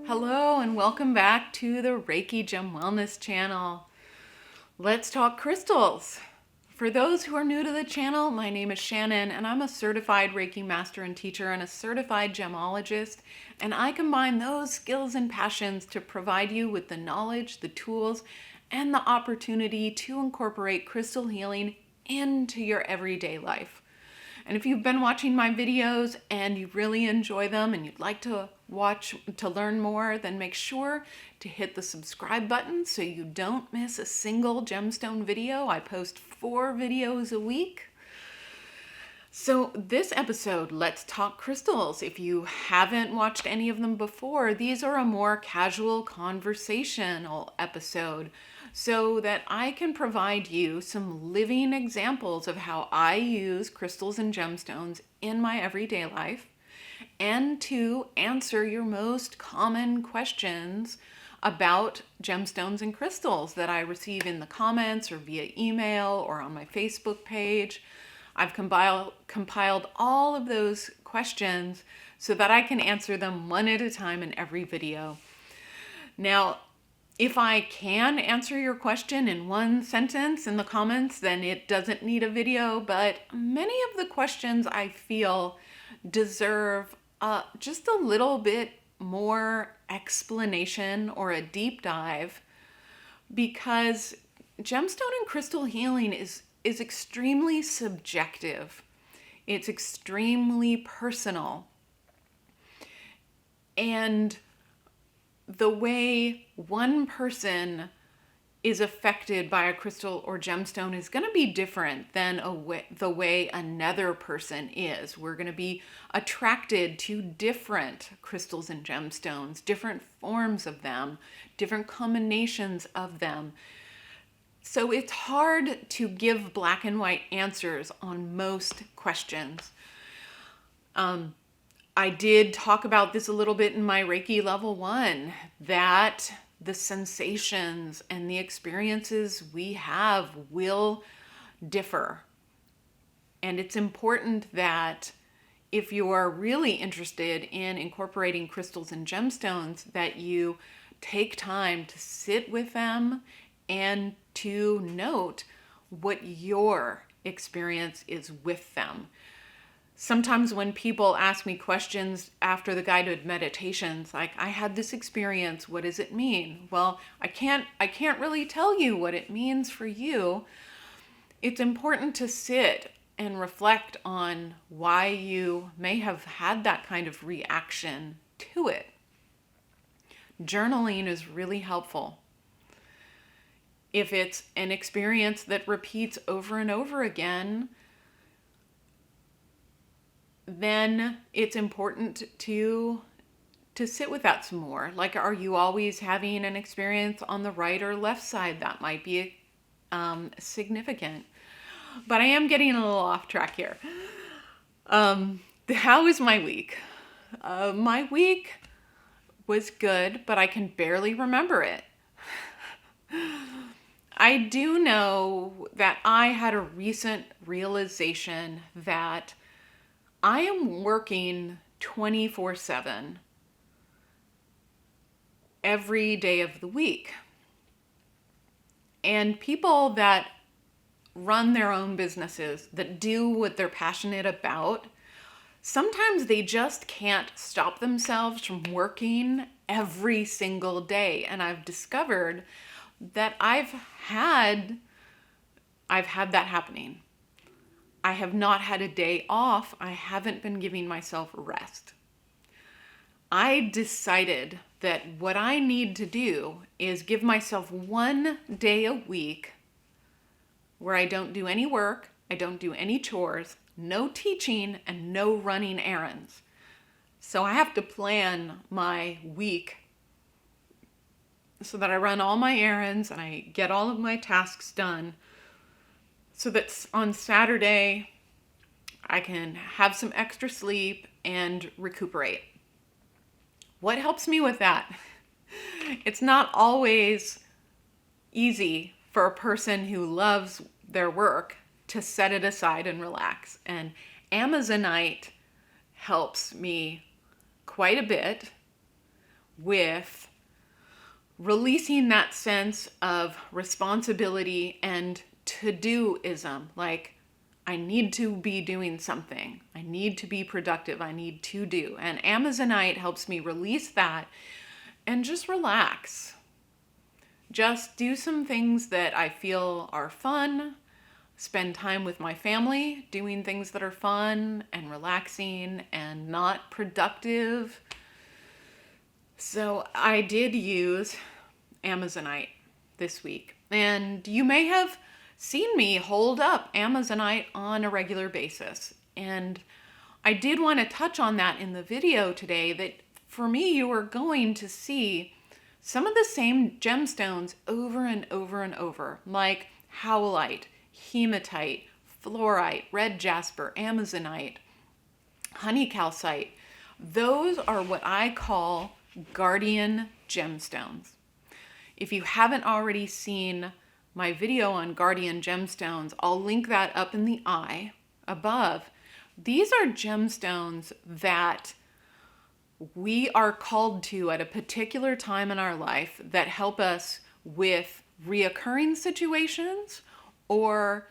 Hello and welcome back to the Reiki Gem Wellness channel. Let's talk crystals. For those who are new to the channel, my name is Shannon and I'm a certified Reiki master and teacher and a certified gemologist, and I combine those skills and passions to provide you with the knowledge, the tools, and the opportunity to incorporate crystal healing into your everyday life. And if you've been watching my videos and you really enjoy them and you'd like to learn more, then make sure to hit the subscribe button so you don't miss a single gemstone video. I post 4 videos a week. So this episode, let's talk crystals. If you haven't watched any of them before, these are a more casual conversational episode so that I can provide you some living examples of how I use crystals and gemstones in my everyday life, and to answer your most common questions about gemstones and crystals that I receive in the comments or via email or on my Facebook page. I've compiled all of those questions so that I can answer them one at a time in every video. Now, if I can answer your question in one sentence in the comments, then it doesn't need a video, but many of the questions I feel deserve just a little bit more explanation or a deep dive, because gemstone and crystal healing is extremely subjective. It's extremely personal. And the way one person is affected by a crystal or gemstone is going to be different than the way another person is. We're going to be attracted to different crystals and gemstones, different forms of them, different combinations of them. So it's hard to give black and white answers on most questions. I did talk about this a little bit in my Reiki level 1, that the sensations and the experiences we have will differ. And it's important that if you are really interested in incorporating crystals and gemstones, that you take time to sit with them and to note what your experience is with them. Sometimes when people ask me questions after the guided meditations, like, I had this experience, what does it mean? Well, I can't really tell you what it means for you. It's important to sit and reflect on why you may have had that kind of reaction to it. Journaling is really helpful. If it's an experience that repeats over and over again, then it's important to sit with that some more. Like, are you always having an experience on the right or left side? That might be significant. But I am getting a little off track here. How is my week? My week was good, but I can barely remember it. I do know that I had a recent realization that I am working 24/7 every day of the week. And people that run their own businesses, that do what they're passionate about, sometimes they just can't stop themselves from working every single day. And I've discovered that I've had that happening. I have not had a day off. I haven't been giving myself rest. I decided that what I need to do is give myself one day a week where I don't do any work, I don't do any chores, no teaching, and no running errands. So I have to plan my week so that I run all my errands and I get all of my tasks done, so that on Saturday I can have some extra sleep and recuperate. What helps me with that? It's not always easy for a person who loves their work to set it aside and relax. And Amazonite helps me quite a bit with releasing that sense of responsibility and to-do-ism. Like, I need to be doing something. I need to be productive. I need to do. And Amazonite helps me release that and just relax. Just do some things that I feel are fun. Spend time with my family doing things that are fun and relaxing and not productive. So I did use Amazonite this week. And you may have seen me hold up Amazonite on a regular basis. And I did want to touch on that in the video today, that for me, you are going to see some of the same gemstones over and over and over, like howlite, hematite, fluorite, red jasper, Amazonite, honey calcite. Those are what I call guardian gemstones. If you haven't already seen my video on guardian gemstones, I'll link that up in the eye above. These are gemstones that we are called to at a particular time in our life that help us with reoccurring situations or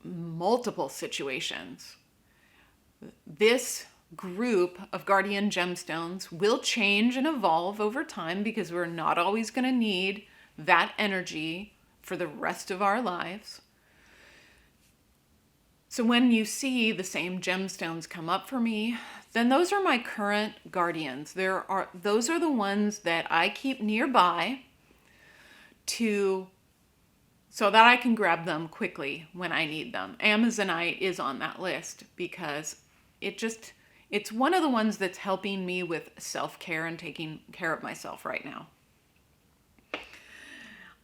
multiple situations. This group of guardian gemstones will change and evolve over time because we're not always going to need that energy for the rest of our lives. So when you see the same gemstones come up for me, then those are my current guardians. Those are the ones that I keep nearby so that I can grab them quickly when I need them. Amazonite is on that list because it's one of the ones that's helping me with self-care and taking care of myself right now.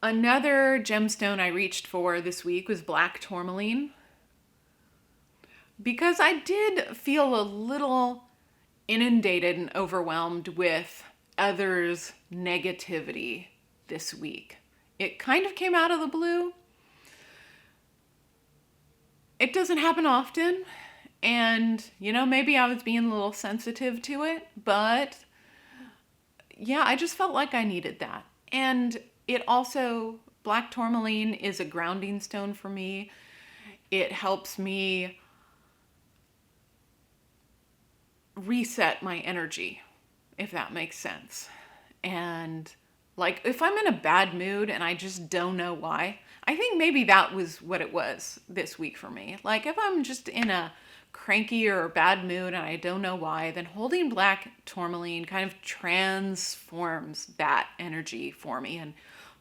Another gemstone I reached for this week was black tourmaline, because I did feel a little inundated and overwhelmed with others' negativity this week. It kind of came out of the blue. It doesn't happen often, and maybe I was being a little sensitive to it, but yeah, I just felt like I needed that. And it also, black tourmaline is a grounding stone for me. It helps me reset my energy, if that makes sense. And like, if I'm in a bad mood and I just don't know why, I think maybe that was what it was this week for me. Like, if I'm just in a cranky or bad mood and I don't know why, then holding black tourmaline kind of transforms that energy for me and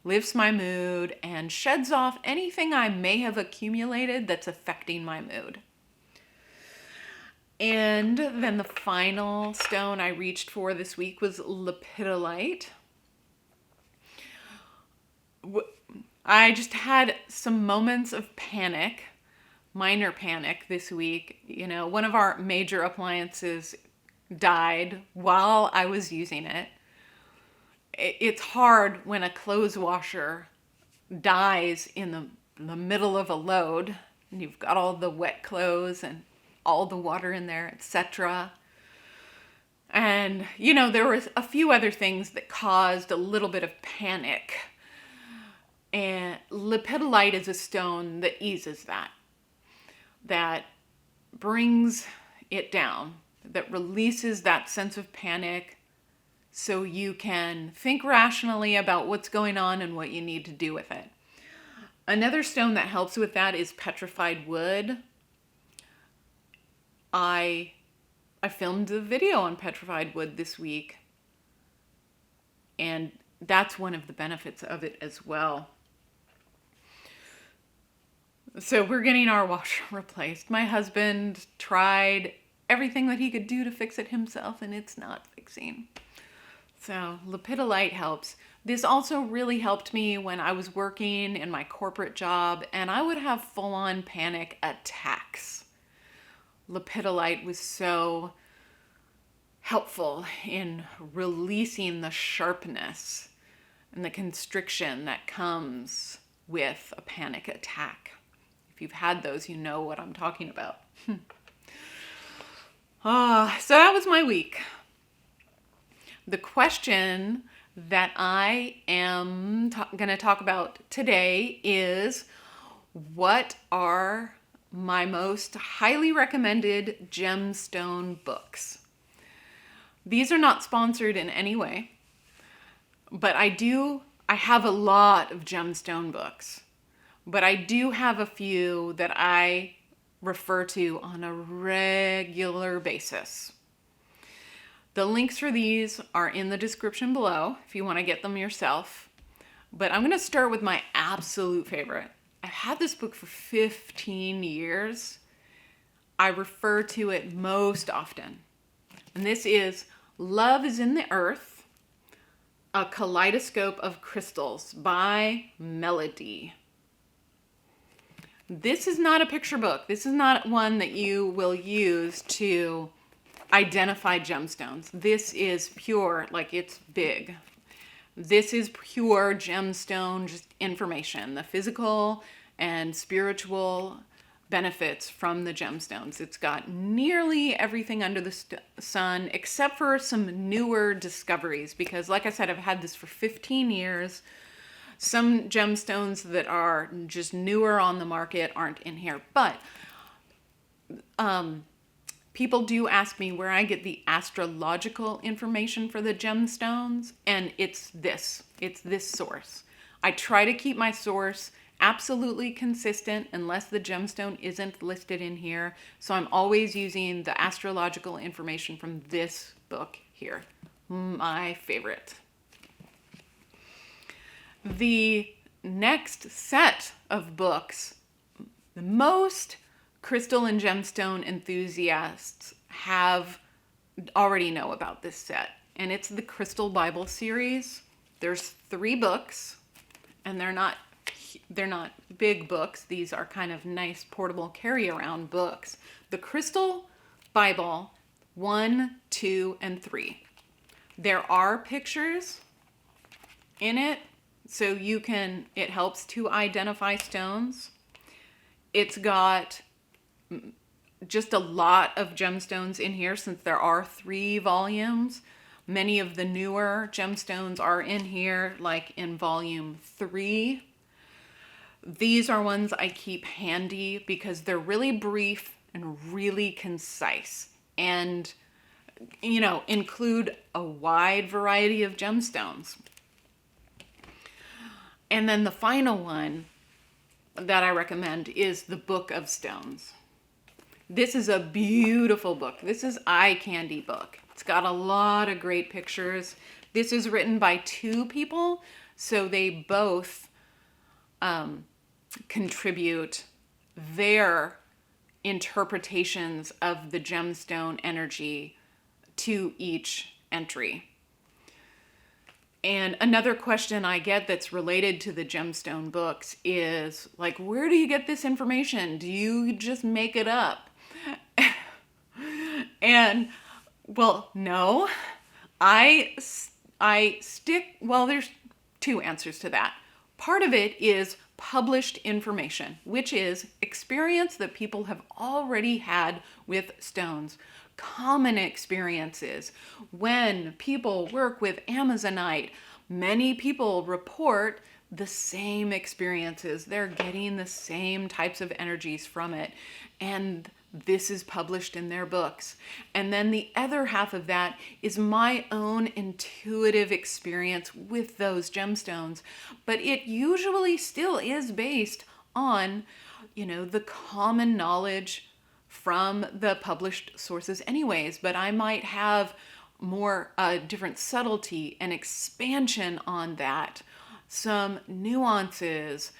lifts my mood and sheds off anything I may have accumulated that's affecting my mood. And then the final stone I reached for this week was lepidolite. I just had some moments of panic, minor panic this week. One of our major appliances died while I was using it. It's hard when a clothes washer dies in the middle of a load and you've got all the wet clothes and all the water in there, etc. And, there was a few other things that caused a little bit of panic. And lepidolite is a stone that eases that brings it down, that releases that sense of panic so you can think rationally about what's going on and what you need to do with it. Another stone that helps with that is petrified wood. I filmed a video on petrified wood this week, and that's one of the benefits of it as well. So we're getting our washer replaced. My husband tried everything that he could do to fix it himself, and it's not fixing. So lepidolite helps. This also really helped me when I was working in my corporate job, and I would have full-on panic attacks. Lepidolite was so helpful in releasing the sharpness and the constriction that comes with a panic attack. If you've had those, you know what I'm talking about. So that was my week. The question that I am going to talk about today is, what are my most highly recommended gemstone books? These are not sponsored in any way, but I have a lot of gemstone books, but I do have a few that I refer to on a regular basis. The links for these are in the description below if you want to get them yourself. But I'm going to start with my absolute favorite. I've had this book for 15 years. I refer to it most often. And this is Love is in the Earth, A Kaleidoscope of Crystals by Melody. This is not a picture book. This is not one that you will use to identify gemstones. This is pure, like it's big. This is pure gemstone just information, the physical and spiritual benefits from the gemstones. It's got nearly everything under the sun except for some newer discoveries, because like I said, I've had this for 15 years. Some gemstones that are just newer on the market aren't in here, but people do ask me where I get the astrological information for the gemstones, and it's this source. I try to keep my source absolutely consistent unless the gemstone isn't listed in here. So I'm always using the astrological information from this book here, my favorite. The next set of books, the most crystal and gemstone enthusiasts already know about this set, and it's the Crystal Bible series. There's 3 books, and they're not big books. These are kind of nice portable carry-around books. The Crystal Bible 1, 2, and 3. There are pictures in it, so it helps to identify stones. It's got just a lot of gemstones in here since there are 3 volumes. Many of the newer gemstones are in here, like in volume 3. These are ones I keep handy because they're really brief and really concise and, include a wide variety of gemstones. And then the final one that I recommend is the Book of Stones. This is a beautiful book. This is eye candy book. It's got a lot of great pictures. This is written by 2 people, so they both contribute their interpretations of the gemstone energy to each entry. And another question I get that's related to the gemstone books is, like, where do you get this information? Do you just make it up? And, well, no. There's 2 answers to that. Part of it is published information, which is experience that people have already had with stones. Common experiences. When people work with Amazonite, many people report the same experiences. They're getting the same types of energies from it. And this is published in their books. And then the other half of that is my own intuitive experience with those gemstones. But it usually still is based on, the common knowledge from the published sources anyways. But I might have more different subtlety and expansion on that. Some nuances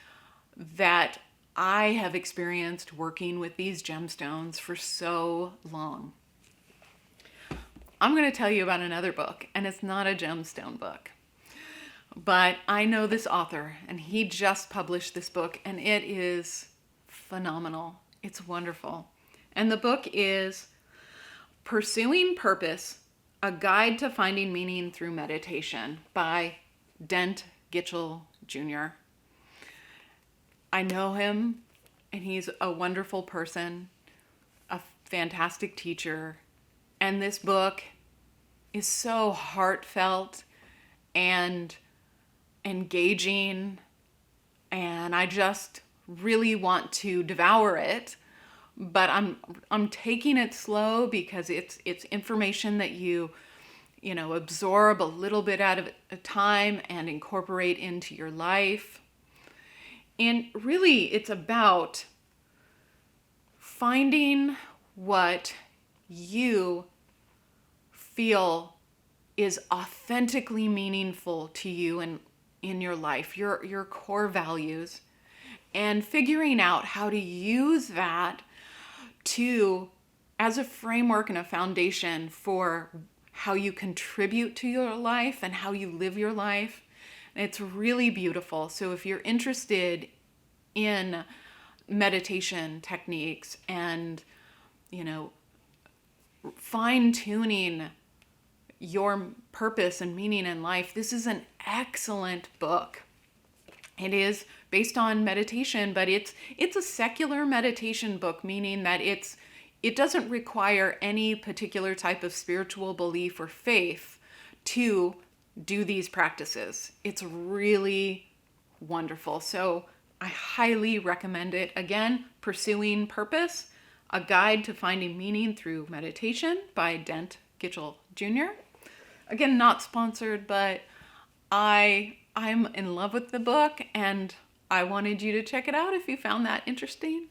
that I have experienced working with these gemstones for so long. I'm going to tell you about another book, and it's not a gemstone book. But I know this author, and he just published this book, and it is phenomenal. It's wonderful. And the book is Pursuing Purpose, A Guide to Finding Meaning Through Meditation by Dent Gitchell Jr. I know him, and he's a wonderful person, a fantastic teacher. And this book is so heartfelt and engaging, and I just really want to devour it. But I'm taking it slow because it's information that you absorb a little bit at a time and incorporate into your life. And really, it's about finding what you feel is authentically meaningful to you and in your life, your core values, and figuring out how to use that to as a framework and a foundation for how you contribute to your life and how you live your life. And it's really beautiful. So if you're interested in meditation techniques and, fine-tuning your purpose and meaning in life, this is an excellent book. It is based on meditation, but it's a secular meditation book, meaning that it doesn't require any particular type of spiritual belief or faith to do these practices. It's really wonderful. So I highly recommend it. Again, Pursuing Purpose, A Guide to Finding Meaning Through Meditation by Dent Gitchell Jr. Again, not sponsored, but I'm in love with the book, and I wanted you to check it out if you found that interesting.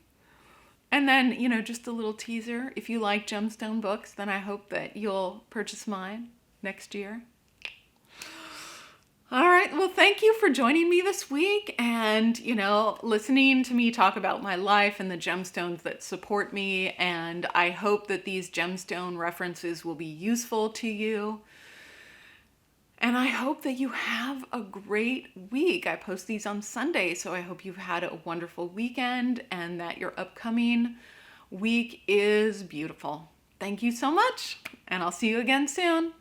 And then, just a little teaser. If you like gemstone books, then I hope that you'll purchase mine next year. All right. Well, thank you for joining me this week and, listening to me talk about my life and the gemstones that support me. And I hope that these gemstone references will be useful to you. And I hope that you have a great week. I post these on Sunday, so I hope you've had a wonderful weekend and that your upcoming week is beautiful. Thank you so much, and I'll see you again soon.